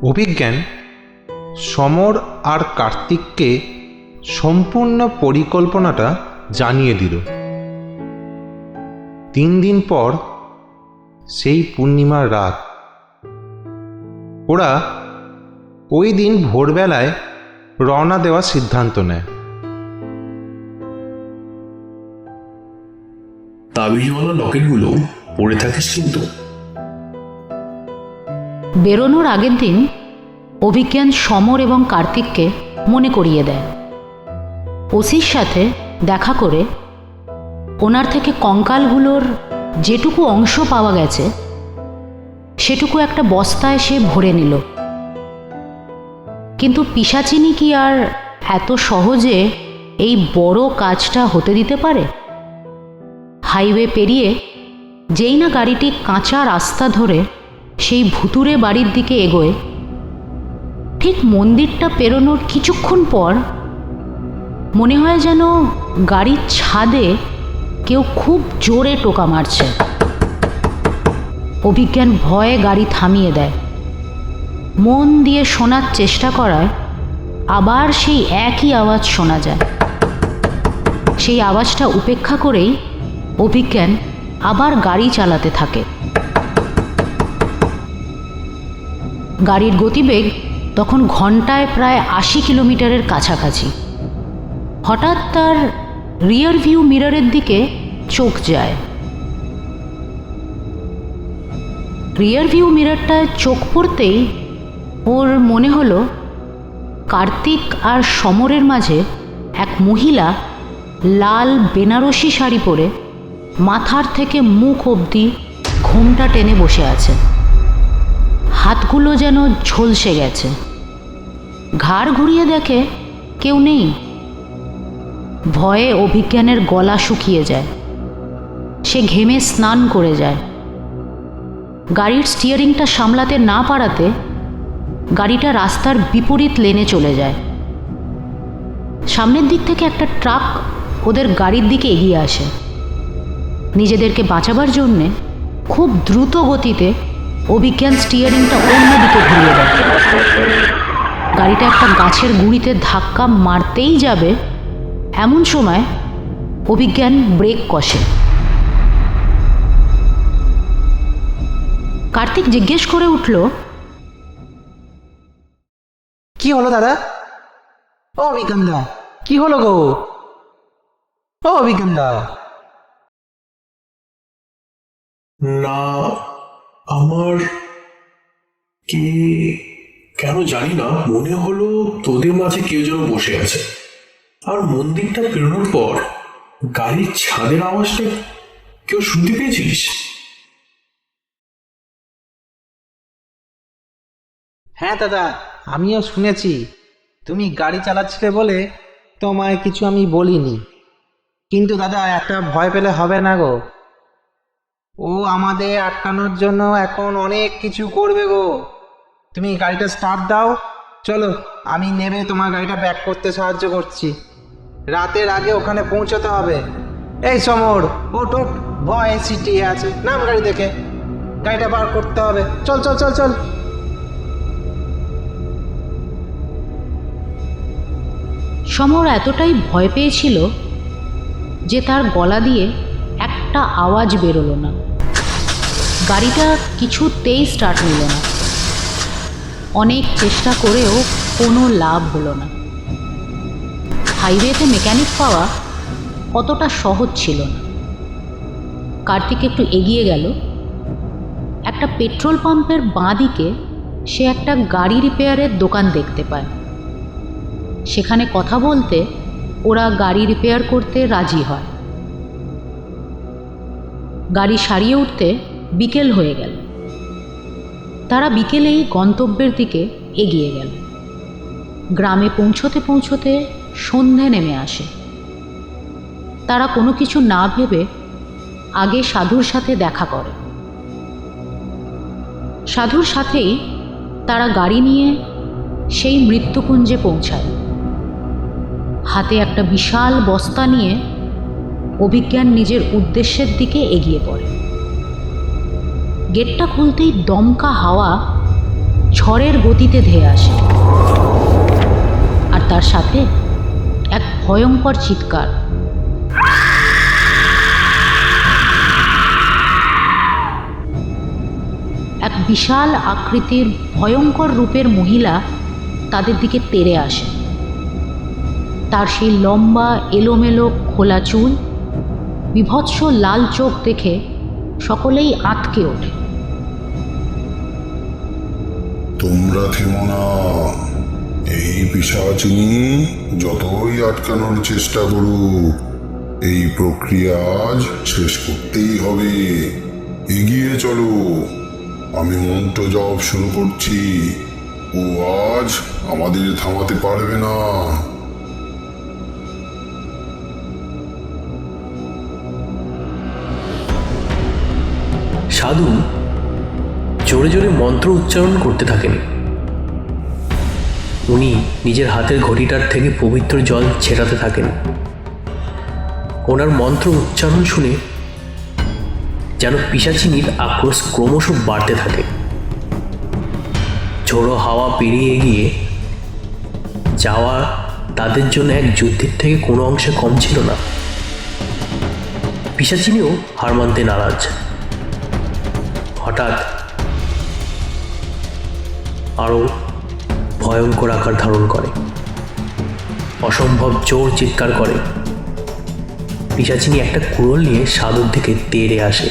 অভিজ্ঞান সমর আর কার্তিককে সম্পূর্ণ পরিকল্পনাটা জানিয়ে দিল। 3 দিন পর সেই পূর্ণিমার রাত ওরা ওই দিন ভোরবেলায় রওনা দেওয়ার সিদ্ধান্ত নেয়। তাবিজওয়ালা লকেটগুলো পড়ে থাকিস কিন্তু। বেরোনোর আগের দিন অভিজ্ঞান সমর এবং কার্তিককে মনে করিয়ে দেয় ওসির সাথে দেখা করে ওনার থেকে কঙ্কালগুলোর যেটুকু অংশ পাওয়া গেছে সেটুকু একটা বস্তায় সে ভরে নিল। কিন্তু পিশাচিনী কি আর এত সহজে এই বড় কাজটা হতে দিতে পারে? হাইওয়ে পেরিয়ে যেই না গাড়িটি কাঁচা রাস্তা ধরে সেই ভুতুরে বাড়ির দিকে এগোয়, ঠিক মন্দিরটা পেরোনোর কিছুক্ষণ পর মনে হয় যেন গাড়ির ছাদে কেউ খুব জোরে টোকা মারছে। অভিজ্ঞান ভয়ে গাড়ি থামিয়ে দেয়। মন দিয়ে শোনার চেষ্টা করায় আবার সেই একই আওয়াজ শোনা যায়। সেই আওয়াজটা উপেক্ষা করেই অভিজ্ঞান আবার গাড়ি চালাতে থাকে। গাড়ির গতিবেগ তখন ঘন্টায় প্রায় 80 কিলোমিটারের কাছাকাছি। হঠাৎ তার রিয়ার ভিউ মিররের দিকে চোখ যায়। রিয়ার ভিউ মিররটায় চোখ পড়তেই ওর মনে হলো কার্তিক আর সমরের মাঝে এক মহিলা লাল বেনারসি শাড়ি পরে মাথার থেকে মুখ অবধি ঘোমটা টেনে বসে আছে। হাতগুলো যেন ঝলসে গেছে। ঘাড় ঘুরিয়ে দেখে কেউ নেই। ভয়ে অভিজ্ঞানের গলা শুকিয়ে যায়। সে ঘেমে স্নান করে যায়। গাড়ির স্টিয়ারিংটা সামলাতে না পারাতে গাড়িটা রাস্তার বিপরীত লেনে চলে যায়। সামনের দিক থেকে একটা ট্রাক ওদের গাড়ির দিকে এগিয়ে আসে। নিজেদেরকে বাঁচাবার জন্যে খুব দ্রুত গতিতে অভিজ্ঞান স্টিয়ারিংটা অন্যদিকে ঘুরিয়ে দেয়। গাড়িটা একটা গাছের গুঁড়িতে ধাক্কা মারতেই যাবে, এমন সময় অভিজ্ঞান ব্রেক কষে। কার্তিক জিজ্ঞেস করে উঠল, কি হলো দাদা? ও অভিজ্ঞানদা, কি হলো গো? ও অভিজ্ঞানদা। না, আমার কি কেন জানি না মনে হলো তোদের মাঝে কেউ যেন বসে আছে। আর মন্দিরটা পেরোনোর পর গাড়ির ছাদের আওয়াজটা কেউ শুনতে পেয়েছিস? হ্যাঁ দাদা, আমিও শুনেছি। তুমি গাড়ি চালাচ্ছিলে বলে তোমায় কিছু আমি বলিনি। কিন্তু দাদা, একটা ভয় পেলে হবে না গো। ও আমাদের আটকানোর জন্য এখন অনেক কিছু করবে গো। তুমি গাড়িটা স্টার্ট দাও, চলো আমি নেমে তোমার গাড়িটা ব্যাক করতে সাহায্য করছি। রাতের আগে ওখানে পৌঁছতে হবে। এই সমর, ওট ওট, ভয় সিটিয়ে আছে, নাম গাড়ি দেখে। গাড়িটা বার করতে হবে, চল চল চল চল। সমর এতটাই ভয় পেয়েছিল যে তার গলা দিয়ে একটা আওয়াজ বেরোলো না। গাড়িটা কিছুতেই স্টার্ট নিল না। অনেক চেষ্টা করেও কোনো লাভ হলো না। হাইওয়েতে মেকানিক পাওয়া অতটা সহজ ছিল না। কার্তিক একটু এগিয়ে গেল। একটা পেট্রোল পাম্পের বাঁ দিকে সে একটা গাড়ি রিপেয়ারের দোকান দেখতে পায়। সেখানে কথা বলতে ওরা গাড়ি রিপেয়ার করতে রাজি হয়। গাড়ি সারিয়ে উঠতে বিকেল হয়ে গেল। তারা বিকেলেই গন্তব্যের দিকে এগিয়ে গেল। গ্রামে পৌঁছতে পৌঁছতে সন্ধে নেমে আসে। তারা কোনো কিছু না ভেবে আগে সাধুর সাথে দেখা করে। সাধুর সাথেই তারা গাড়ি নিয়ে সেই মৃত্যুকুঞ্জে পৌঁছায়। হাতে একটা বিশাল বস্তা নিয়ে অভিজ্ঞান নিজের উদ্দেশ্যের দিকে এগিয়ে পড়ে। গেটটা খুলতেই দমকা হাওয়া ঝড়ের গতিতে ধেয়ে আসে, আর তার সাথে এক ভয়ঙ্কর চিৎকার। এক বিশাল আকৃতির ভয়ঙ্কর রূপের মহিলা তাদের দিকে তেড়ে আসে। তার সেই লম্বা এলোমেলো খোলা চুল, বিভৎস লাল চোখ দেখে সকলেই আঁতকে ওঠে। তোমরা থেমো না। এই পিশাচিনী যতই আটকানোর চেষ্টা করুক, এই প্রক্রিয়া আজ শেষ করতেই হবে। এগিয়ে চলো, আমি মন্ত্র জপ শুরু করছি। ও আজ আমাদের থামাতে পারবে না। সাধু জোরে জোরে মন্ত্র উচ্চারণ করতে থাকেন। উনি নিজের হাতের ঘটিটার থেকে পবিত্র জল ছেটাতে থাকেন। ওনার মন্ত্র উচ্চারণ শুনে যেন পিশাচিনীর আক্রোশ ক্রমশ বাড়তে থাকে। ঝোড়ো হাওয়া পেরিয়ে গিয়ে যাওয়া তাদের জন্য এক যুদ্ধের থেকে কোনো অংশে কম ছিল না। পিশাচিনীও হার মানতে নারাজ। হঠাৎ আরও ভয়ঙ্কর আকার ধারণ করে, অসম্ভব জোর চিৎকার করে। পিশাচিনী একটা কুড়োল নিয়ে সাধুর দিকে তেড়ে আসে।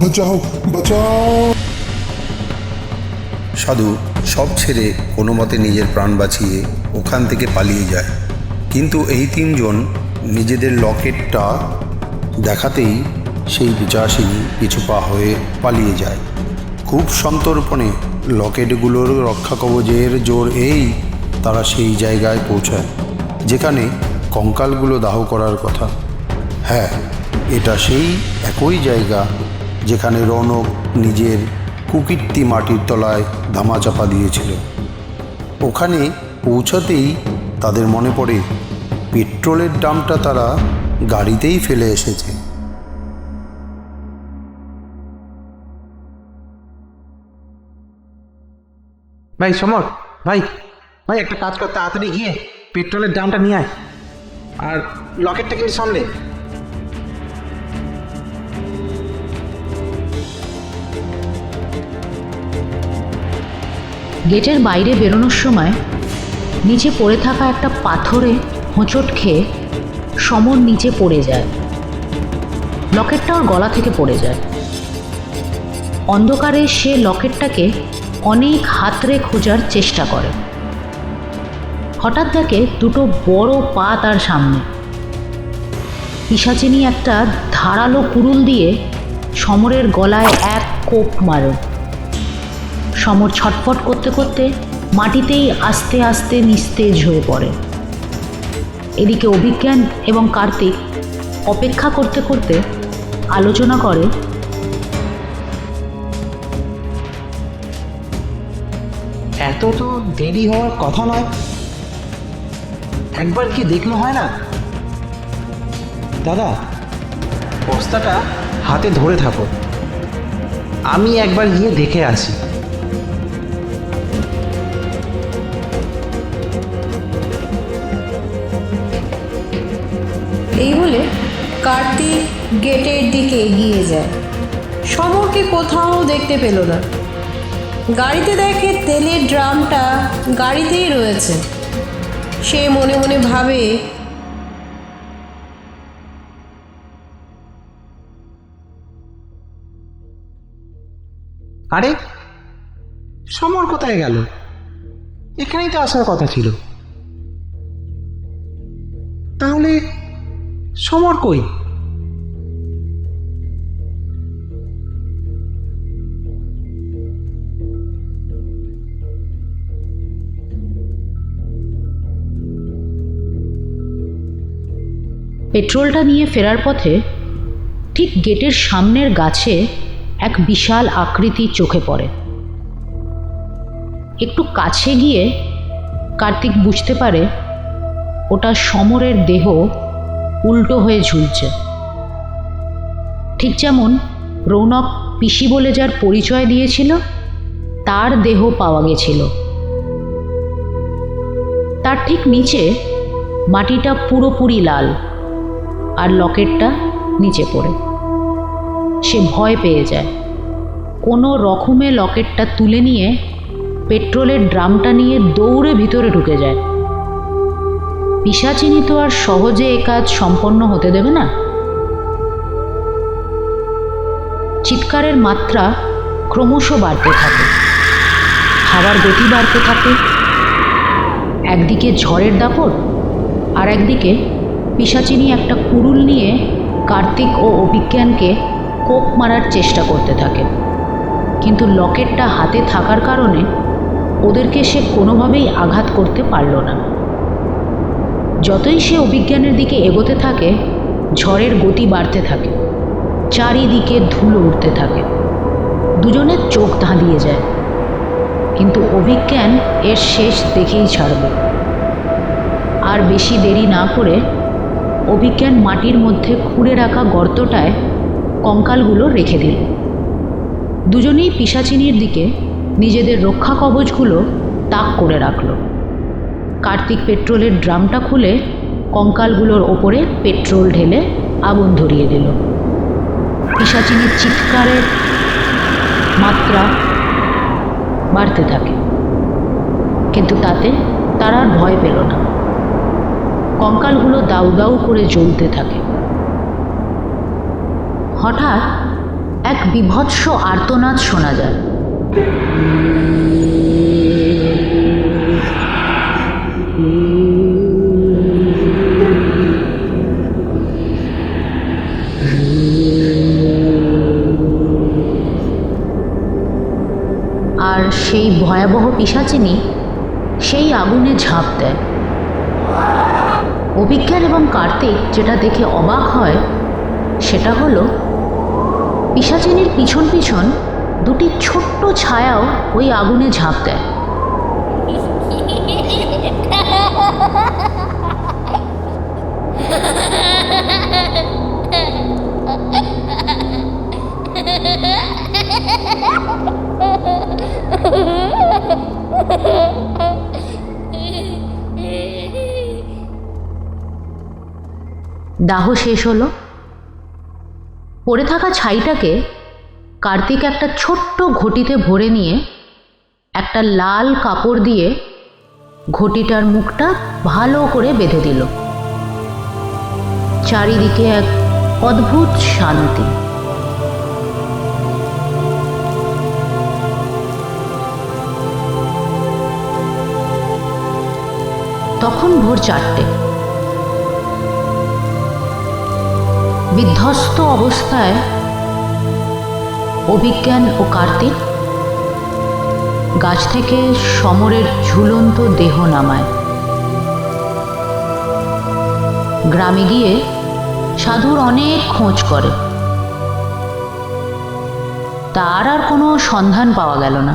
বাঁচাও, বাঁচাও। সাধু সব ছেড়ে কোনো মতে নিজের প্রাণ বাঁচিয়ে ওখান থেকে পালিয়ে যায়। কিন্তু এই তিনজন নিজেদের লকেটটা দেখাতেই সেই পিশাচিনী পিছু পা হয়ে পালিয়ে যায়। খুব সন্তর্পণে লকেটগুলোর রক্ষা কবচের জোর এই তারা সেই জায়গায় পৌঁছায় যেখানে কঙ্কালগুলো দাহ করার কথা। হ্যাঁ, এটা সেই একই জায়গা যেখানে রৌনক নিজের কুকীর্তি মাটির তলায় ধামাচাপা দিয়েছিল। ওখানে পৌঁছাতেই তাদের মনে পড়ে পেট্রোলের ড্রামটা তারা গাড়িতেই ফেলে এসেছে। ভাই সমর, ভাই ভাই একটা কাজ কর, তাড়াতাড়ি গিয়ে পেট্রোলের দামটা নিয়ে আয়, আর লকেটটা কিন্তু সামনে। গেটের বাইরে বেরোনোর সময় নিচে পড়ে থাকা একটা পাথরে হোঁচট খেয়ে সমর নিচে পড়ে যায়। লকেটটা ওর গলা থেকে পড়ে যায়। অন্ধকারে সে লকেটটাকে অনেক হাতড়ে খোঁজার চেষ্টা করে। হঠাৎ দেখে দুটো বড় পা তার সামনে। পিশাচিনী একটা ধারালো কুড়ুল দিয়ে সমরের গলায় এক কোপ মারে। সমর ছটফট করতে করতে মাটিতেই আস্তে আস্তে নিস্তেজ হয়ে পড়ে। এদিকে অভিজ্ঞান এবং কার্তিক অপেক্ষা করতে করতে আলোচনা করে, এত তো দেরি হওয়ার কথা নয়, একবার কি দেখলে হয় না? দাদা, বস্তাটা হাতে ধরে থাকো, আমি একবার গিয়ে দেখে আসি। এই বলে কার্তিক গেটের দিকে এগিয়ে যায়। সমরকে কোথাও দেখতে পেল না। গাড়িতে দেখে তেলের ড্রামটা গাড়িতেই রয়েছে। সে মনে মনে ভাবে, আরে সমর কোথায় গেল? এখানেই তো আসার কথা ছিল। তাহলে সমর কই? পেট্রোলটা নিয়ে ফেরার পথে ঠিক গেটের সামনের গাছে এক বিশাল আকৃতি চোখে পড়ে। একটু কাছে গিয়ে কার্তিক বুঝতে পারে ওটা সমরের দেহ উল্টো হয়ে ঝুলছে। ঠিক যেমন রৌনক পিসি বলে যার পরিচয় দিয়েছিল তার দেহ পাওয়া গেছিল। তার ঠিক নিচে মাটিটা পুরোপুরি লাল, আর লকেটটা নিচে পড়ে। সে ভয় পেয়ে যায়, কোনো রকমে লকেটটা তুলে নিয়ে পেট্রোলের ড্রামটা নিয়ে দৌড়ে ভিতরে ঢুকে যায়। পিশাচিনী তো আর সহজে এ কাজ সম্পন্ন হতে দেবে না। চিৎকারের মাত্রা ক্রমশ বাড়তে থাকে, হাওয়ার গতি বাড়তে থাকে। একদিকে ঝড়ের দাপট, আর একদিকে পিশাচিনী একটা কুড়ুল নিয়ে কার্তিক ও অভিজ্ঞানকে কোপ মারার চেষ্টা করতে থাকে। কিন্তু লকেটটা হাতে থাকার কারণে ওদেরকে সে কোনোভাবেই আঘাত করতে পারল না। যতই সে অভিজ্ঞানের দিকে এগোতে থাকে, ঝড়ের গতি বাড়তে থাকে, চারিদিকে ধুলো উঠতে থাকে। দুজনের চোখ ধাঁধিয়ে যায়, কিন্তু অভিজ্ঞান এর শেষ দেখেই ছাড়বে। আর বেশি দেরি না করে অভিজ্ঞান মাটির মধ্যে খুঁড়ে রাখা গর্তটায় কঙ্কালগুলো রেখে দিল। দুজনেই পিশাচিনীর দিকে নিজেদের রক্ষা কবচগুলো তাক করে রাখল। কার্তিক পেট্রোলের ড্রামটা খুলে কঙ্কালগুলোর ওপরে পেট্রোল ঢেলে আগুন ধরিয়ে দিল। পিশাচিনীর চিৎকারের মাত্রা বাড়তে থাকে, কিন্তু তাতে তারা আর ভয় পেল না। কঙ্কালগুলো দাউ দাউ করে জ্বলতে থাকে। হঠাৎ এক বীভৎস আর্তনাদ শোনা যায়। আর সেই ভয়াবহ পিশাচিনী সেই আগুনে ঝাঁপ দেয়। অভিজ্ঞান এবং কার্তিক যেটা দেখে অবাক হয় সেটা হলো পিশাচিনীর পিছন পিছন দুটি ছোট্ট ছায়াও ওই আগুনে ঝাঁপ দেয়। দাহ শেষ হলো। পড়ে থাকা ছাইটাকে কার্তিক একটা ছোট্ট ঘটিতে ভরে নিয়ে একটা লাল কাপড় দিয়ে ঘটিটার মুখটা ভালো করে বেঁধে দিল। চারিদিকে এক অদ্ভুত শান্তি। তখন ভোর 4টে। বিধ্বস্ত অবস্থায় অভিজ্ঞান ও কার্তিক গাছ থেকে সমরের ঝুলন্ত দেহ নামায়। গ্রামে গিয়ে সাধুর অনেক খোঁজ করে, তার আর কোনো সন্ধান পাওয়া গেল না।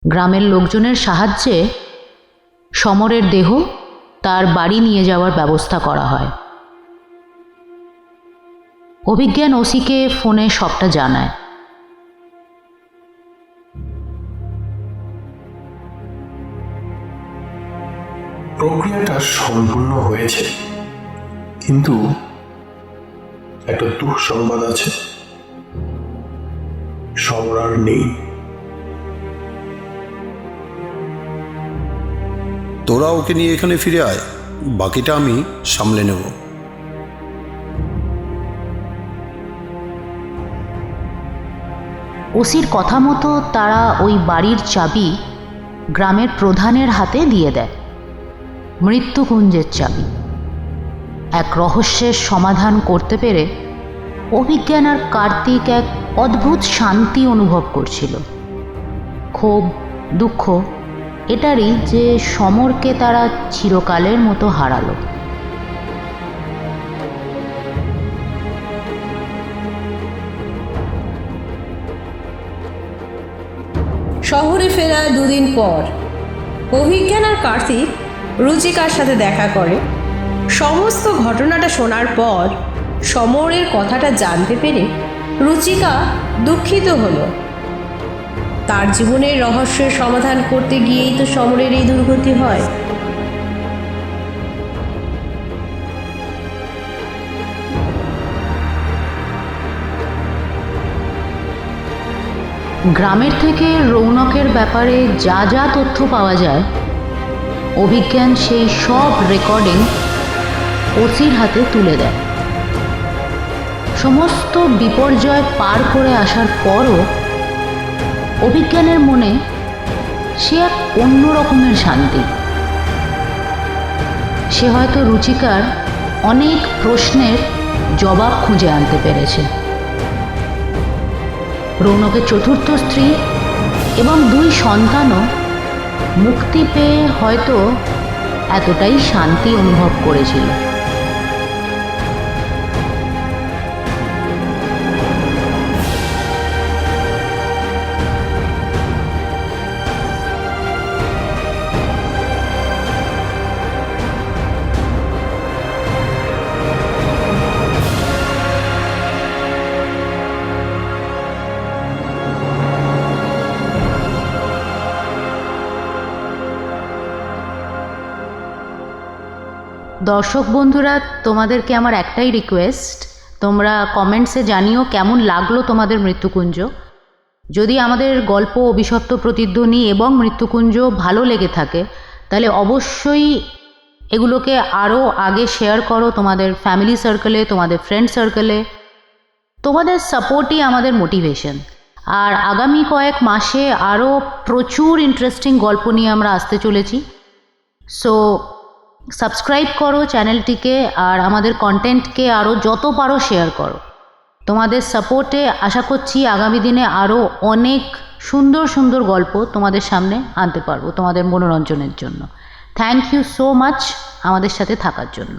গ্রামের লোকজনের সাহায্যে সমরের দেহ তার বাড়ি নিয়ে যাওয়ার ব্যবস্থা করা হয়। অভিজ্ঞান ওসিকে ফোনে সবটা জানায়। প্রক্রিয়াটা সম্পূর্ণ হয়েছে, কিন্তু একটা দুঃসংবাদ আছে, সমর আর নেই। তোরা ওকে নিয়ে এখানে ফিরে আয়, বাকিটা আমি সামলে নেব। ওসির কথা মতো তারা ওই বাড়ির চাবি গ্রামের প্রধানের হাতে দিয়ে দেয়। মৃত্যুকুঞ্জের চাবি। এক রহস্যের সমাধান করতে পেরে অভিজ্ঞান আর কার্তিক এক অদ্ভুত শান্তি অনুভব করছিল। ক্ষোভ, দুঃখ এটারই যে সমরকে তারা চিরকালের মতো হারালো। শহরে ফেরার 2 দিন পর অভিজ্ঞান আর কার্তিক রুচিকার সাথে দেখা করে। সমস্ত ঘটনাটা শোনার পর সমরের কথাটা জানতে পেরে রুচিকা দুঃখিত হলো। তার জীবনের রহস্যের সমাধান করতে গিয়েই তো সমরের এই দুর্গতি হয়। গ্রামের থেকে রৌনকের ব্যাপারে যা যা তথ্য পাওয়া যায়, অভিজ্ঞান সেই সব রেকর্ডিং ওসির হাতে তুলে দেয়। সমস্ত বিপর্যয় পার করে আসার পরও অভিজ্ঞানের মনে সে এক অন্য রকমের শান্তি। সে হয়তো রুচিকার অনেক প্রশ্নের জবাব খুঁজে আনতে পেরেছে। রৌনকের চতুর্থ স্ত্রী এবং 2 সন্তানও মুক্তি পেয়ে হয়তো এতটাই শান্তি অনুভব করেছিল। দর্শক বন্ধুরা, তোমাদেরকে আমার একটাই রিকোয়েস্ট, তোমরা কমেন্টসে জানিও কেমন লাগলো তোমাদের মৃত্যুকুঞ্জ। যদি আমাদের গল্প অভিশপ্ত প্রতিধ্বনি এবং মৃত্যুকুঞ্জ ভালো লেগে থাকে তাহলে অবশ্যই এগুলোকে আরও আগে শেয়ার করো তোমাদের ফ্যামিলি সার্কেলে, তোমাদের ফ্রেন্ড সার্কেলে। তোমাদের সাপোর্টই আমাদের মোটিভেশন। আর আগামী কয়েক মাসে আরও প্রচুর ইন্টারেস্টিং গল্প নিয়ে আমরা আসতে চলেছি। সো সাবস্ক্রাইব করো চ্যানেলটিকে আর আমাদের কন্টেন্টকে আরও যত পারো শেয়ার করো। তোমাদের সাপোর্টে আশা করছি আগামী দিনে আরও অনেক সুন্দর সুন্দর গল্প তোমাদের সামনে আনতে পারবো তোমাদের মনোরঞ্জনের জন্য। থ্যাংক ইউ সো মাচ আমাদের সাথে থাকার জন্য।